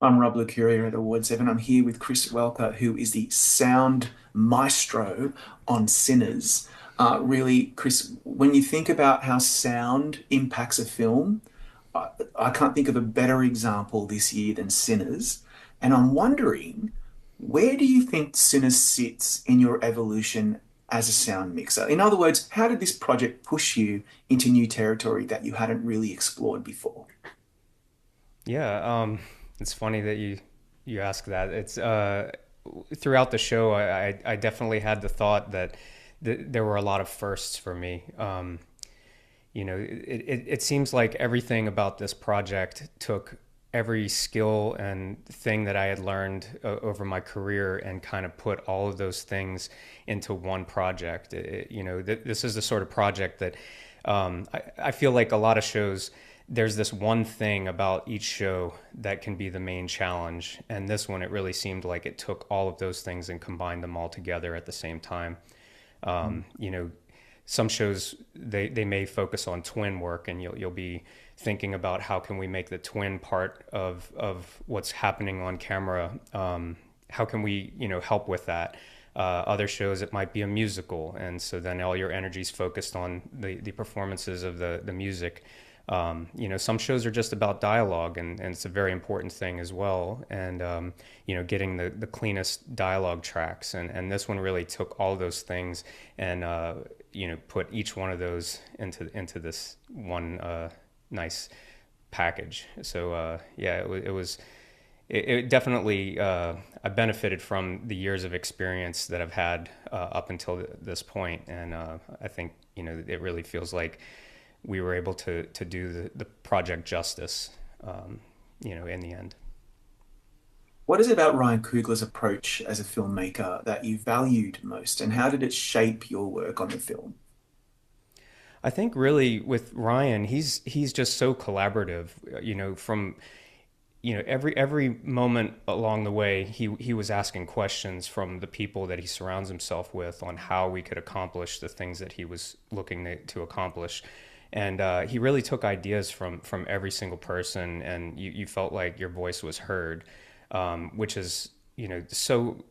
I'm Rob Lucuria at Award 7. I'm here with Chris Welcker, who is the sound maestro on Sinners. Really, Chris, when you think about how sound impacts a film, I can't think of a better example this year than Sinners. And I'm wondering, where do you think Sinners sits in your evolution as a sound mixer? In other words, how did this project push you into new territory that you hadn't really explored before? Yeah, it's funny that you ask that. It's throughout the show, I definitely had the thought that there were a lot of firsts for me. It seems like everything about this project took every skill and thing that I had learned over my career and kind of put all of those things into one project. This is the sort of project that I feel like a lot of shows, there's this one thing about each show that can be the main challenge. And this one, it really seemed like it took all of those things and combined them all together at the same time. Mm. Um, you know, some shows they may focus on twin work, and you'll be thinking about how can we make the twin part of what's happening on camera. How can we help with that? Other shows it might be a musical, and so then all your energy's focused on the performances of the music. Some shows are just about dialogue, and it's a very important thing as well. And getting the cleanest dialogue tracks, and this one really took all those things and put each one of those into this one nice package. So yeah, it definitely I benefited from the years of experience that I've had up until this point, and I think it really feels like we were able to do the project justice, in the end. What is it about Ryan Coogler's approach as a filmmaker that you valued most, and how did it shape your work on the film? I think really with Ryan, he's just so collaborative. From every moment along the way, he was asking questions from the people that he surrounds himself with on how we could accomplish the things that he was looking to accomplish. And he really took ideas from every single person, and you felt like your voice was heard, which is so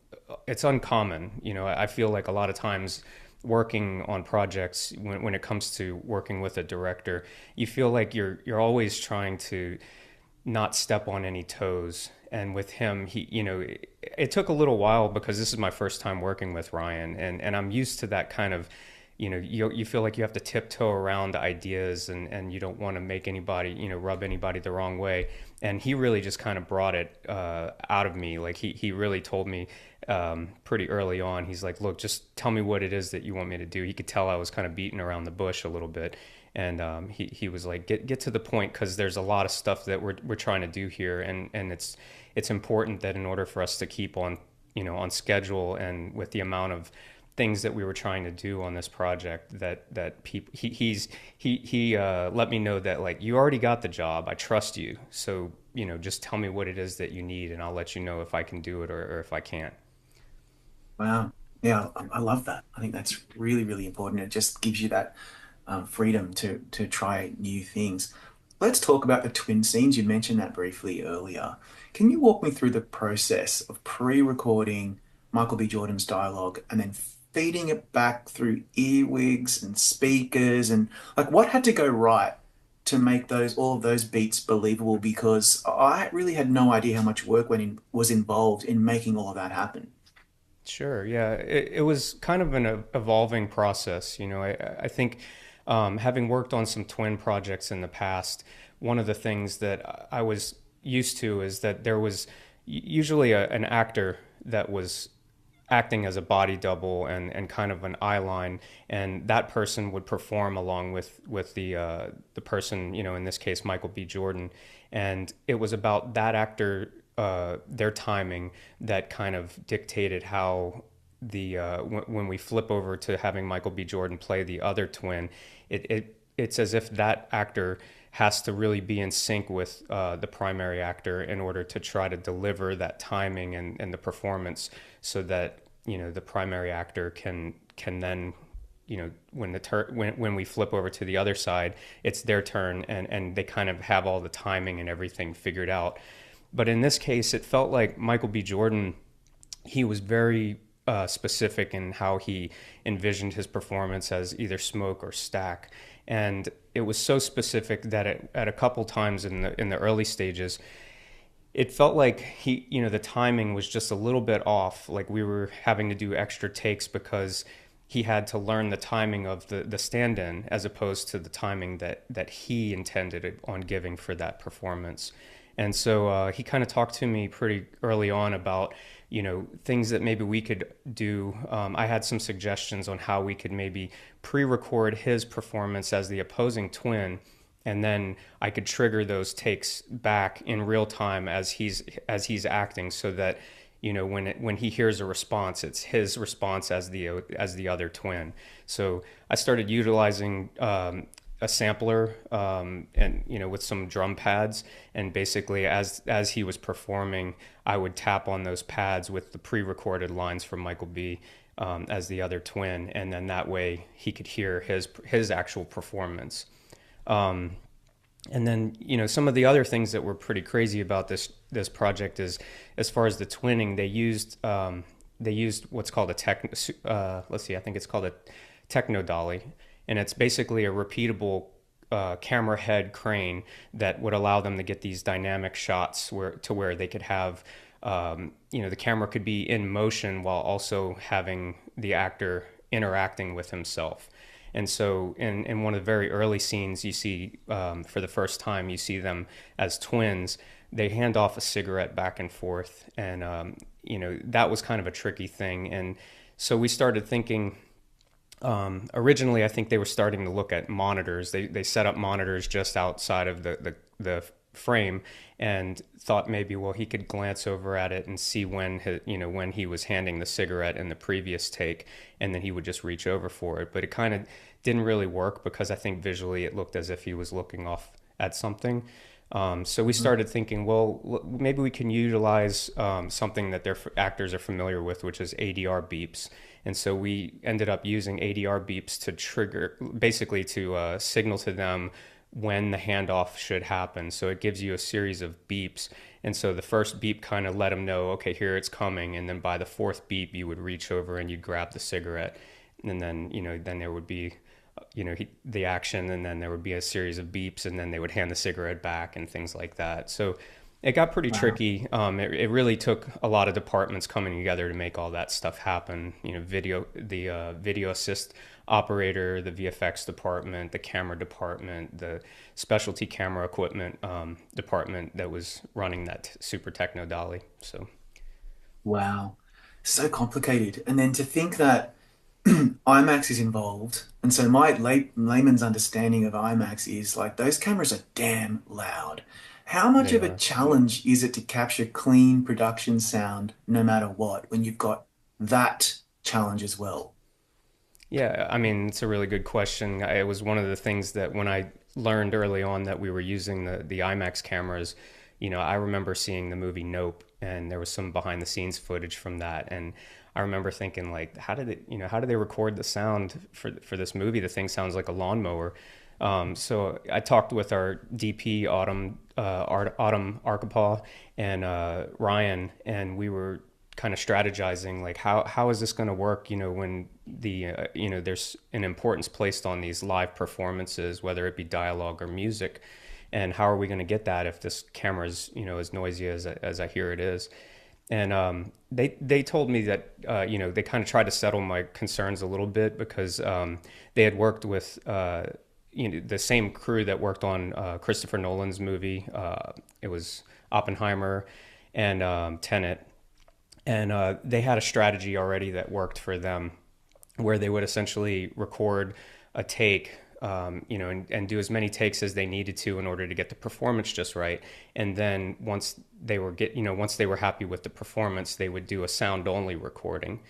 it's uncommon. I feel like a lot of times working on projects, when it comes to working with a director, you feel like you're always trying to not step on any toes. And with him, it took a little while because this is my first time working with Ryan, and I'm used to that kind of, you feel like you have to tiptoe around ideas, and you don't want to make anybody, rub anybody the wrong way. And he really just kind of brought it out of me. Like he really told me pretty early on, he's like, look, just tell me what it is that you want me to do. He could tell I was kind of beating around the bush a little bit. And he was like, get to the point, because there's a lot of stuff that we're trying to do here, and it's important that in order for us to keep on on schedule and with the amount of things that we were trying to do on this project, that people he let me know that, like, you already got the job, I trust you, so just tell me what it is that you need, and I'll let you know if I can do it, or if I can't. Wow. Yeah, I love that. I think that's really, really important. It just gives you that freedom to try new things. Let's talk about the twin scenes. You mentioned that briefly earlier. Can you walk me through the process of pre-recording Michael B. Jordan's dialogue and then feeding it back through earwigs and speakers, and like what had to go right to make those all of those beats believable? Because I really had no idea how much work was involved in making all of that happen. Sure. Yeah. It was kind of an evolving process. I think having worked on some twin projects in the past, one of the things that I was used to is that there was usually an actor that was acting as a body double and kind of an eye line, and that person would perform along with the person, in this case Michael B. Jordan, and it was about that actor, their timing, that kind of dictated how when we flip over to having Michael B. Jordan play the other twin, it's as if that actor has to really be in sync with the primary actor in order to try to deliver that timing and the performance, so that the primary actor can then, when we flip over to the other side, it's their turn, and they kind of have all the timing and everything figured out. But in this case, it felt like Michael B. Jordan, he was very specific in how he envisioned his performance as either Smoke or Stack, and it was so specific that at a couple times in the early stages, it felt like the timing was just a little bit off. Like we were having to do extra takes because he had to learn the timing of the stand-in as opposed to the timing that he intended on giving for that performance. And so he kind of talked to me pretty early on about, things that maybe we could do. I had some suggestions on how we could maybe pre-record his performance as the opposing twin, and then I could trigger those takes back in real time as he's acting, so that when he hears a response, it's his response as the other twin. So I started utilizing a sampler, and with some drum pads, and basically as he was performing, I would tap on those pads with the pre-recorded lines from Michael B. As the other twin, and then that way he could hear his actual performance. And then, some of the other things that were pretty crazy about this project is, as far as the twinning, they used what's called a let's see, I think it's called a techno dolly, and it's basically a repeatable camera head crane that would allow them to get these dynamic shots where they could have, the camera could be in motion while also having the actor interacting with himself. And so in one of the very early scenes, you see, for the first time, you see them as twins. They hand off a cigarette back and forth. And, that was kind of a tricky thing. And so we started thinking, originally, I think they were starting to look at monitors. They set up monitors just outside of the frame, and thought maybe, well, he could glance over at it and see when he was handing the cigarette in the previous take, and then he would just reach over for it. But it kind of didn't really work, because I think visually it looked as if he was looking off at something. So we started thinking, well, maybe we can utilize something that their actors are familiar with, which is ADR beeps. And so we ended up using ADR beeps to trigger, basically to signal to them when the handoff should happen. So it gives you a series of beeps. And so the first beep kind of let them know, okay, here it's coming. And then by the fourth beep, you would reach over and you'd grab the cigarette. And then, then there would be, the action, and then there would be a series of beeps, and then they would hand the cigarette back and things like that. So it got pretty Wow. tricky. It really took a lot of departments coming together to make all that stuff happen. Video assist operator, the VFX department, the camera department, the specialty camera equipment department that was running that super techno dolly. So Wow. So complicated. And then to think that IMAX is involved. And so my layman's understanding of IMAX is like those cameras are damn loud. How much they of a are. challenge is it to capture clean production sound no matter what when you've got that challenge as well? Yeah, I mean, it's a really good question. It was one of the things that when I learned early on that we were using the IMAX cameras, I remember seeing the movie Nope, and there was some behind the scenes footage from that, and I remember thinking, like, how did they record the sound for this movie? The thing sounds like a lawnmower. So I talked with our DP Autumn Arkapaw and Ryan, and we were kind of strategizing, like, how is this going to work, when there's an importance placed on these live performances, whether it be dialogue or music, and how are we going to get that if this camera is, as noisy as I hear it is. And they told me that, they kind of tried to settle my concerns a little bit, because they had worked with the same crew that worked on Christopher Nolan's movie. It was Oppenheimer and Tenet, and they had a strategy already that worked for them, where they would essentially record a take, and do as many takes as they needed to in order to get the performance just right. And then once they were happy with the performance, they would do a sound only recording.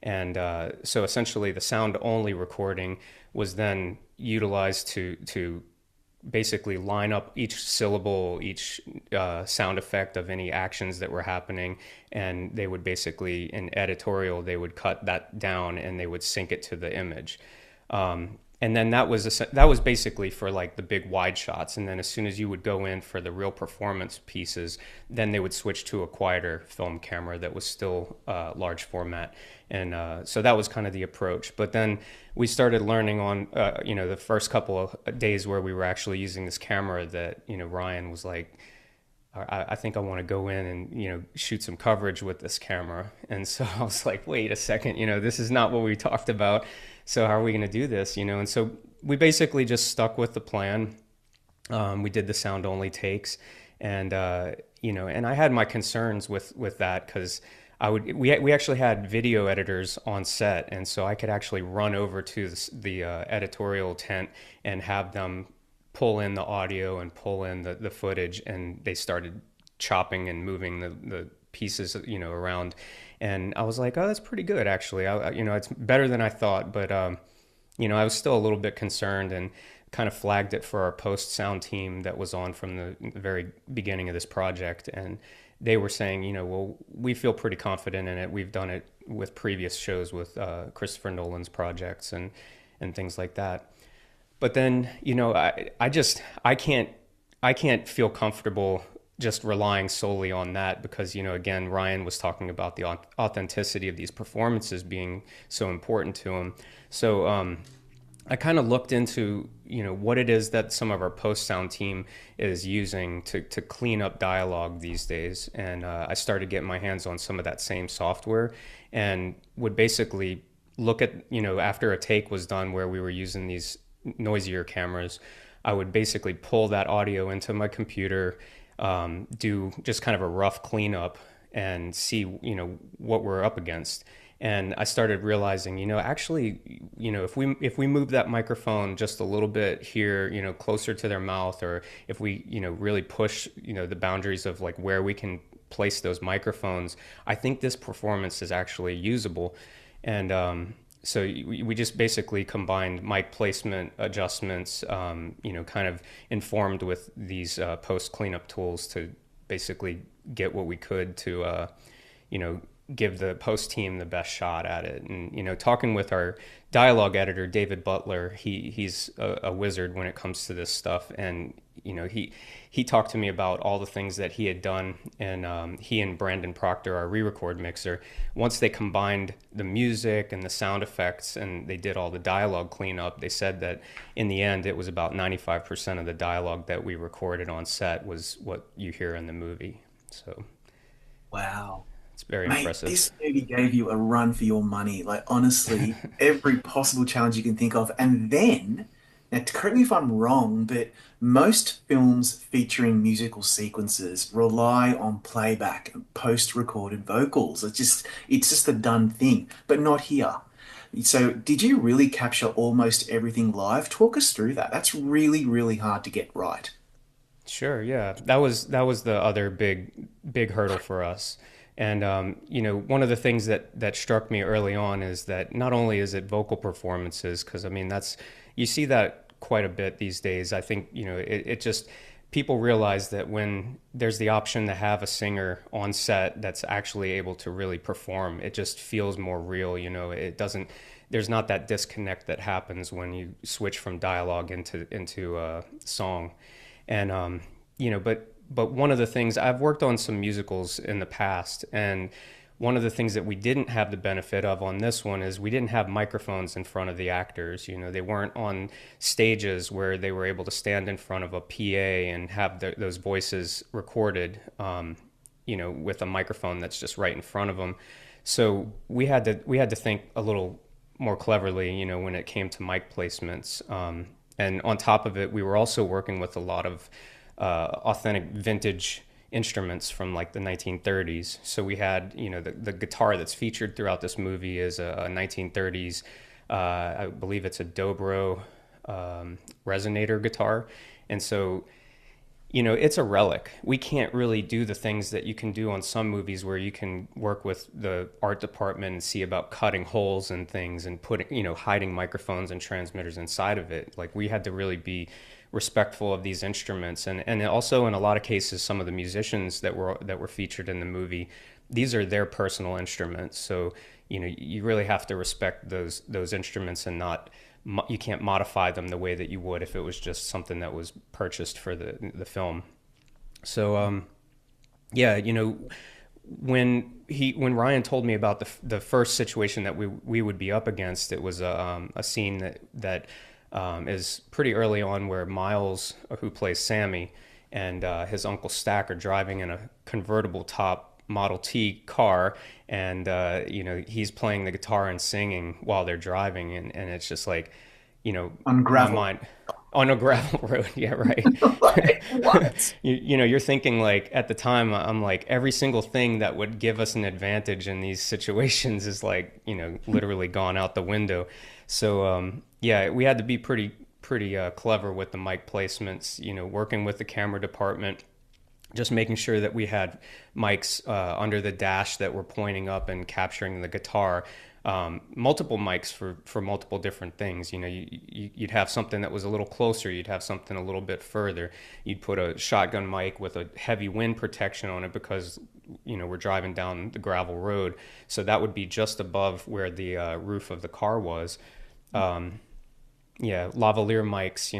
And so essentially, the sound only recording was then utilized to basically line up each syllable, each sound effect of any actions that were happening, and they would basically, in editorial, they would cut that down and they would sync it to the image. And then that was basically for like the big wide shots. And then as soon as you would go in for the real performance pieces, then they would switch to a quieter film camera that was still large format. And so that was kind of the approach. But then we started learning on the first couple of days where we were actually using this camera that Ryan was like, I think I want to go in and shoot some coverage with this camera. And so I was like, wait a second, this is not what we talked about. So how are we going to do this? And so we basically just stuck with the plan. We did the sound only takes, and and I had my concerns with that because we actually had video editors on set, and so I could actually run over to the editorial tent and have them pull in the audio and pull in the footage, and they started chopping and moving the pieces around, and I was like, oh, that's pretty good actually. It's better than I thought, but I was still a little bit concerned and kind of flagged it for our post sound team that was on from the very beginning of this project, and they were saying, well, we feel pretty confident in it. We've done it with previous shows with Christopher Nolan's projects and things like that. But then, I can't feel comfortable just relying solely on that because, again, Ryan was talking about the authenticity of these performances being so important to him. So I kind of looked into, what it is that some of our post-sound team is using to clean up dialogue these days. And I started getting my hands on some of that same software and would basically look at, after a take was done where we were using these noisier cameras, I would basically pull that audio into my computer, do just kind of a rough cleanup and see, what we're up against. And I started realizing, actually, if we move that microphone just a little bit here, closer to their mouth, or if we, really push, the boundaries of like where we can place those microphones, I think this performance is actually usable. And so we just basically combined mic placement adjustments, kind of informed with these post cleanup tools to basically get what we could to, give the post team the best shot at it. And talking with our dialogue editor David Butler, he's a wizard when it comes to this stuff, and he talked to me about all the things that he had done, and he and Brandon Proctor, our re-record mixer, once they combined the music and the sound effects and they did all the dialogue cleanup, they said that in the end it was about 95% of the dialogue that we recorded on set was what you hear in the movie. So Wow. it's very Mate, impressive. this movie gave you a run for your money. Like, honestly, every possible challenge you can think of. And then, now, correct me if I'm wrong, but most films featuring musical sequences rely on playback and post-recorded vocals. It's just a done thing, but not here. So, did you really capture almost everything live? Talk us through that. That's really, really hard to get right. Sure, yeah. That was the other big hurdle for us. And one of the things that struck me early on is that not only is it vocal performances, because I mean that's you see that quite a bit these days. I think it just people realize that when there's the option to have a singer on set that's actually able to really perform, it just feels more real. It doesn't. There's not that disconnect that happens when you switch from dialogue into song. And but one of the things I've worked on some musicals in the past, and one of the things that we didn't have the benefit of on this one is we didn't have microphones in front of the actors. They weren't on stages where they were able to stand in front of a PA and have those voices recorded, with a microphone that's just right in front of them. So we had to think a little more cleverly, when it came to mic placements. And on top of it, we were also working with a lot of authentic vintage instruments from like the 1930s. So we had, the guitar that's featured throughout this movie is a 1930s, I believe it's a Dobro resonator guitar. And so it's a relic. We can't really do the things that you can do on some movies where you can work with the art department and see about cutting holes and things and putting, hiding microphones and transmitters inside of it. Like we had to really be respectful of these instruments. And also in a lot of cases, some of the musicians that were featured in the movie, these are their personal instruments. So, you really have to respect those instruments and not you can't modify them the way that you would if it was just something that was purchased for the film. So yeah, when Ryan told me about the first situation that we would be up against, it was a scene that is pretty early on where Miles, who plays Sammy, and his uncle Stack are driving in a convertible top Model T car, and he's playing the guitar and singing while they're driving, and it's just like, On my gravel. mind on a gravel road. Yeah, right. Like, what? You're thinking like at the time, I'm like every single thing that would give us an advantage in these situations is like, literally gone out the window. So yeah, we had to be pretty clever with the mic placements, working with the camera department, just making sure that we had mics under the dash that were pointing up and capturing the guitar. Multiple mics for multiple different things. You'd have something that was a little closer. You'd have something a little bit further. You'd put a shotgun mic with a heavy wind protection on it because, we're driving down the gravel road. So that would be just above where the roof of the car was. Yeah, lavalier mics,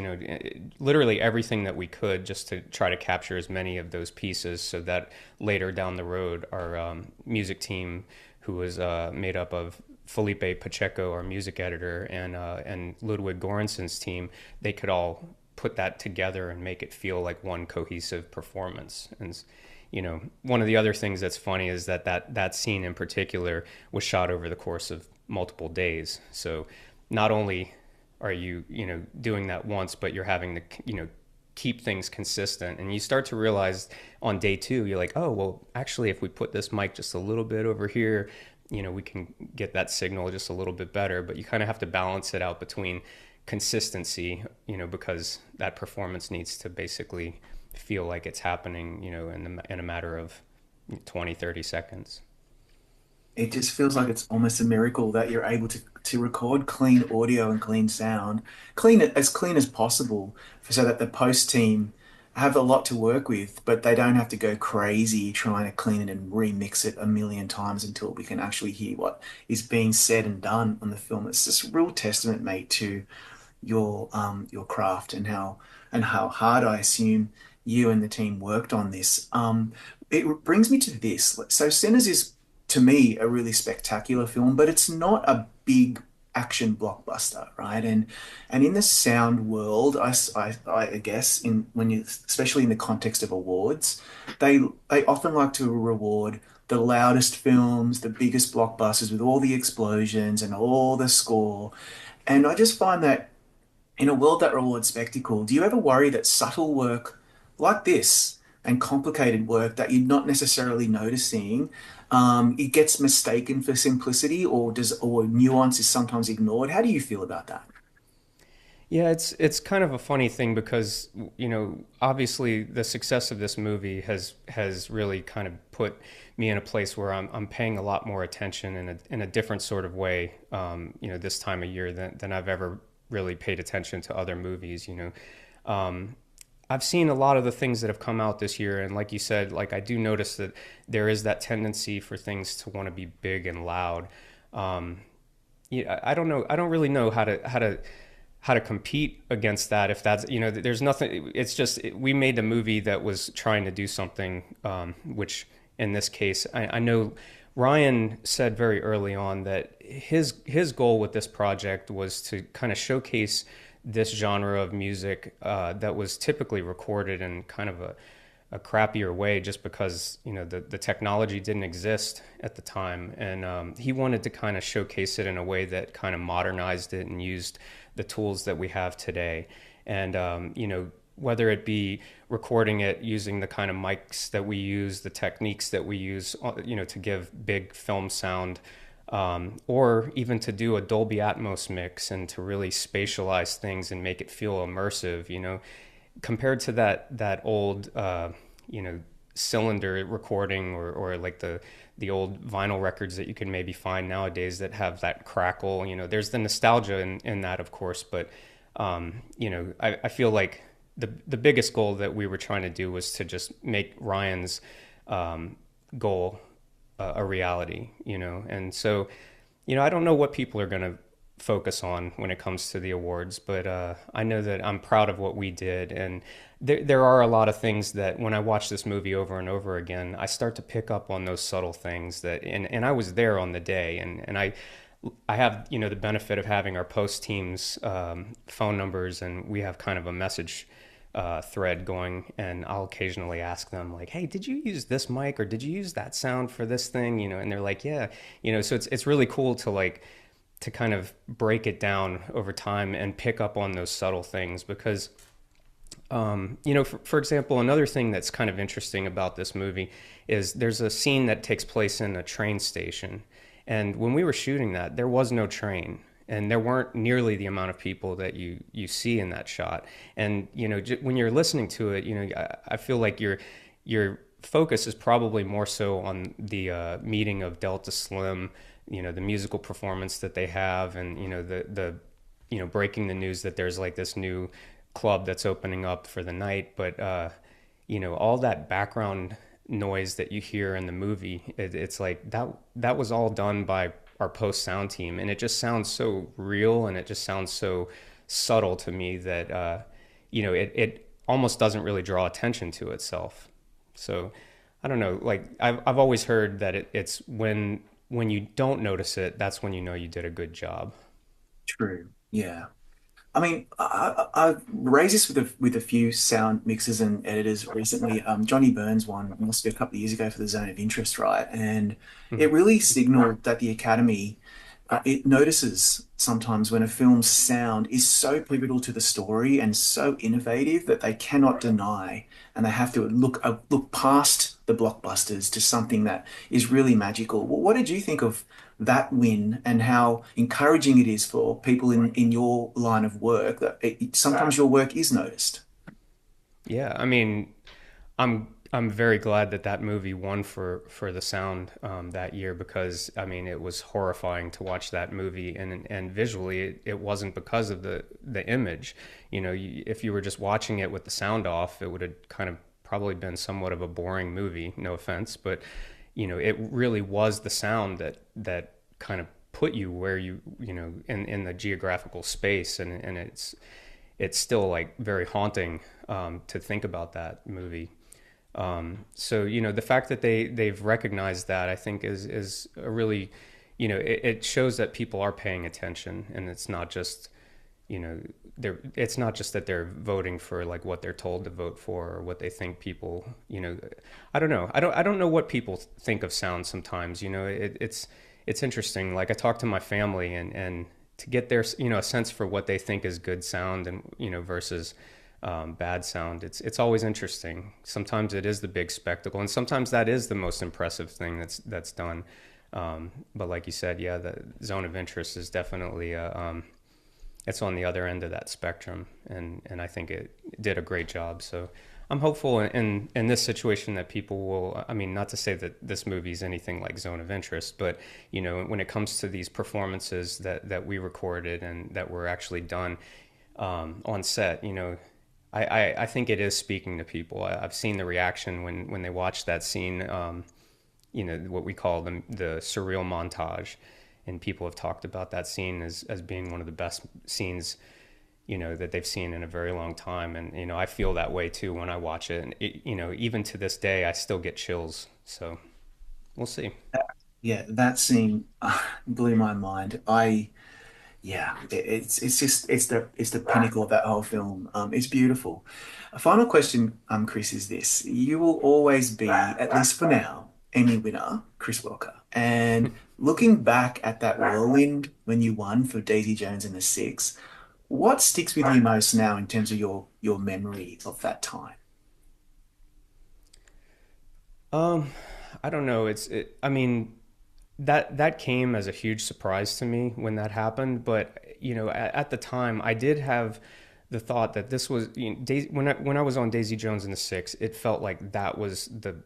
literally everything that we could just to try to capture as many of those pieces so that later down the road, our music team, who was made up of Felipe Pacheco, our music editor, and Ludwig Göransson's team, they could all put that together and make it feel like one cohesive performance. And one of the other things that's funny is that scene in particular was shot over the course of multiple days. So not only are you doing that once, but you're having to keep things consistent, and you start to realize on day two, you're like, oh well, actually if we put this mic just a little bit over here, we can get that signal just a little bit better. But you kind of have to balance it out between consistency, because that performance needs to basically feel like it's happening, in a matter of 20-30 seconds. It just feels like it's almost a miracle that you're able to record clean audio and clean sound, clean as possible, so that the post team have a lot to work with, but they don't have to go crazy trying to clean it and remix it a million times until we can actually hear what is being said and done on the film. It's just a real testament, mate, to your craft and how hard I assume you and the team worked on this. It brings me to this. So Sinners is to me a really spectacular film, but it's not a big action blockbuster, right? And in the sound world, I guess in when you especially in the context of awards, they often like to reward the loudest films, the biggest blockbusters with all the explosions and all the score. And I just find that in a world that rewards spectacle, do you ever worry that subtle work like this and complicated work that you're not necessarily noticing, it gets mistaken for simplicity, or nuance is sometimes ignored? How do you feel about that? Yeah, it's kind of a funny thing because obviously the success of this movie has really kind of put me in a place where I'm paying a lot more attention in a different sort of way, this time of year than I've ever really paid attention to other movies. I've seen a lot of the things that have come out this year, and like you said, like I do notice that there is that tendency for things to want to be big and loud. Yeah, I don't know. I don't really know how to compete against that. If that's there's nothing. It's just we made a movie that was trying to do something, which in this case, I know Ryan said very early on that his goal with this project was to kind of showcase this genre of music that was typically recorded in kind of a crappier way, just because the technology didn't exist at the time, and he wanted to kind of showcase it in a way that kind of modernized it and used the tools that we have today. And whether it be recording it using the kind of mics that we use, the techniques that we use, to give big film sound, or even to do a Dolby Atmos mix and to really spatialize things and make it feel immersive, compared to that old, cylinder recording, or like the old vinyl records that you can maybe find nowadays that have that crackle. There's the nostalgia in that, of course, but I feel like the biggest goal that we were trying to do was to just make Ryan's goal a reality, and so I don't know what people are gonna focus on when it comes to the awards, but I know that I'm proud of what we did. And there are a lot of things that when I watch this movie over and over again, I start to pick up on those subtle things that, and I was there on the day, and I have, the benefit of having our post teams phone numbers, and we have kind of a message thread going, and I'll occasionally ask them like, "Hey, did you use this mic or did you use that sound for this thing?" And they're like, "Yeah," So it's really cool to to kind of break it down over time and pick up on those subtle things because for example, another thing that's kind of interesting about this movie is there's a scene that takes place in a train station. And when we were shooting that, there was no train. And there weren't nearly the amount of people that you see in that shot. And, when you're listening to it, I feel like your focus is probably more so on the meeting of Delta Slim, the musical performance that they have, and, breaking the news that there's like this new club that's opening up for the night. But all that background noise that you hear in the movie, it's like that was all done by our post sound team, and it just sounds so real, and it just sounds so subtle to me that it almost doesn't really draw attention to itself. So I don't know, like I've always heard that it's when you don't notice it, that's when you know you did a good job. True. Yeah. I mean, I've raised this with a few sound mixers and editors recently. Johnny Burns won must be a couple of years ago for the Zone of Interest, right? And Mhm. it really signaled that the Academy it notices sometimes when a film's sound is so pivotal to the story and so innovative that they cannot deny, and they have to look past the blockbusters to something that is really magical. Well, what did you think of that win and how encouraging it is for people in your line of work that sometimes your work is noticed? Yeah, I mean, I'm very glad that that movie won for the sound that year because I mean it was horrifying to watch that movie and visually it wasn't because of the image. If you were just watching it with the sound off, it would have kind of probably been somewhat of a boring movie. No offense, but it really was the sound that kind of put you where in the geographical space, and it's still like very haunting to think about that movie. So the fact that they've recognized that, I think is a really, it shows that people are paying attention, and it's not just it's not just that they're voting for like what they're told to vote for or what they think people I don't know, I don't know what people think of sound sometimes. It's interesting. Like I talk to my family, and to get their a sense for what they think is good sound and versus bad sound. It's always interesting. Sometimes it is the big spectacle, and sometimes that is the most impressive thing that's done. But like you said, yeah, the zone of interest is definitely it's on the other end of that spectrum, and I think it did a great job. So I'm hopeful in this situation that people will. I mean, not to say that this movie is anything like Zone of Interest, but when it comes to these performances that we recorded and that were actually done on set, I think it is speaking to people. I've seen the reaction when they watch that scene, what we call the surreal montage. And people have talked about that scene as being one of the best scenes, that they've seen in a very long time. And, I feel that way too when I watch it. And, even to this day, I still get chills. So we'll see. Yeah, that scene blew my mind. Yeah, it's just it's the pinnacle of that whole film. It's beautiful. A final question, Chris, is this: you will always be, at least for now, Emmy winner, Chris Welker. And looking back at that whirlwind when you won for Daisy Jones and the Six, what sticks with you most now in terms of your memory of that time? Um, I don't know. I mean, that came as a huge surprise to me when that happened. But at the time, I did have the thought that this was when I was on Daisy Jones and the Six, it felt like that was the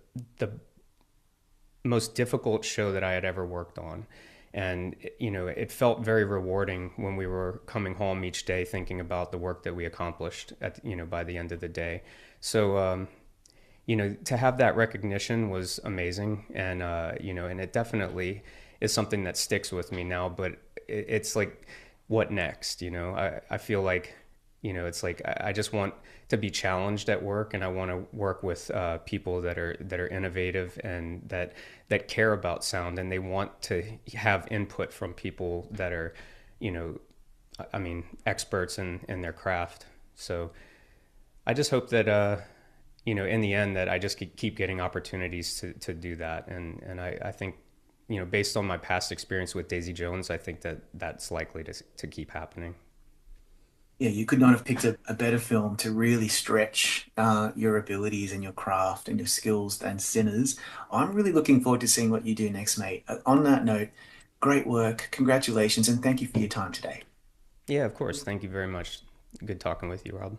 most difficult show that I had ever worked on. And it felt very rewarding when we were coming home each day thinking about the work that we accomplished at by the end of the day. So to have that recognition was amazing, and and it definitely is something that sticks with me now. But it's like what next? I feel like, it's like I just want to be challenged at work, and I want to work with people that are innovative and that care about sound, and they want to have input from people that are, you know, I mean, experts in their craft. So I just hope that in the end that I just keep getting opportunities to do that. And I think, based on my past experience with Daisy Jones, I think that that's likely to keep happening. Yeah, you could not have picked a better film to really stretch your abilities and your craft and your skills than Sinners. I'm really looking forward to seeing what you do next, mate. On that note, great work, congratulations, and thank you for your time today. Yeah, of course. Thank you very much. Good talking with you, Rob.